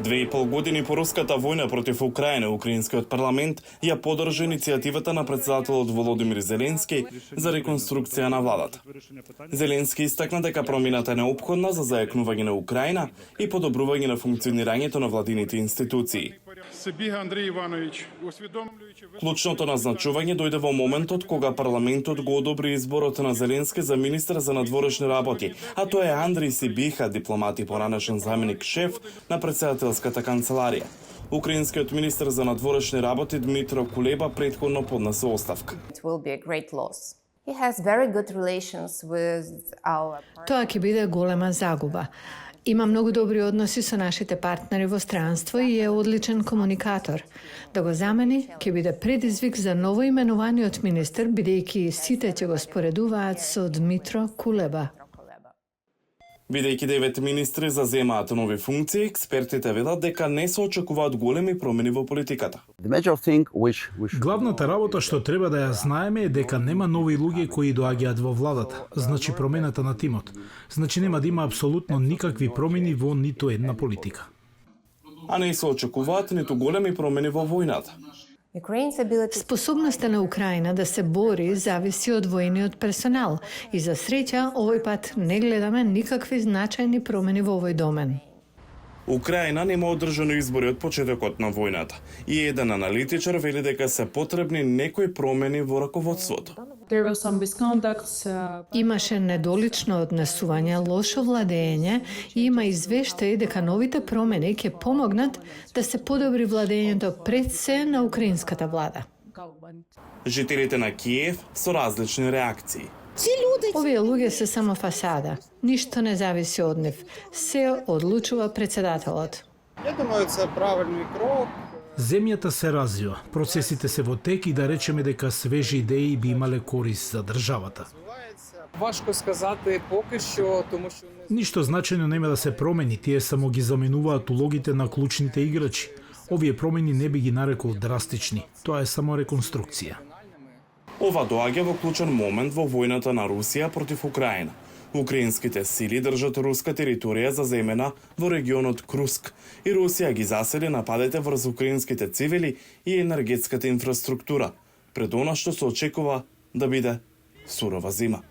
2,5 години по руската војна против Украина, украинскиот парламент ја поддржа иницијативата на председателот Володимир Зеленски за реконструкција на владата. Зеленски истакна дека промената е неопходна за зајакнување на Украина и подобрување на функционирањето на владините институции. Клучното назначување дојде во моментот кога парламентот го одобри изборот на Зеленски за министар за надворешни работи, а тоа е Андрей Сибиха, дипломат и поранешен заменик шеф на председателската канцеларија. Украинскиот министар за надворешни работи Дмитро Кулеба претходно поднесе оставка. Тоа ќе биде голема загуба. Има многу добри односи со нашите партнери во странство и е одличен комуникатор. Да го замени ќе биде предизвик за ново именуваниот министер, бидејќи сите ќе го споредуваат со Дмитро Кулеба. Бидејќи 9 министри заземаат нови функции, експертите велат дека не се очекуваат големи промени во политиката. Главната работа што треба да ја знаеме е дека нема нови луѓе кои доаѓаат во владата. Значи промената на тимот. Значи нема да има апсолутно никакви промени во ниту една политика. А не се очекуваат ниту големи промени во војната. Способноста на Украина да се бори зависи од војниот персонал и за среќа овој пат не гледаме никакви значајни промени во овој домен. Украина нема одржани избори од почетокот на војната и еден аналитичар вели дека се потребни некои промени во раководството. Имаше недолично однесување, лошо владење и има извештаи дека новите промени ќе помогнат да се подобри владењето пред се на украинската влада. Жителите на Киев со различни реакции. Овие луѓе се само фасада. Ништо не зависи од нив. Се одлучува председателот. Я думаю, це правильний крок. Земјата се развива, процесите се во тек и да речеме дека свежи идеи би имале корист за државата. Важко сказати поки що, тому що Ништо значајно нема да се промени, тие само ги заменуваат улогите на клучните играчи. Овие промени не би ги нарекол драстични, тоа е само реконструкција. Ова доаѓа во клучен момент во војната на Русија против Украина. Украинските сили држат руска територија заземена во регионот Круск и Русија ги засели нападите врз украинските цивили и енергетската инфраструктура, пред она што се очекува да биде сурова зима.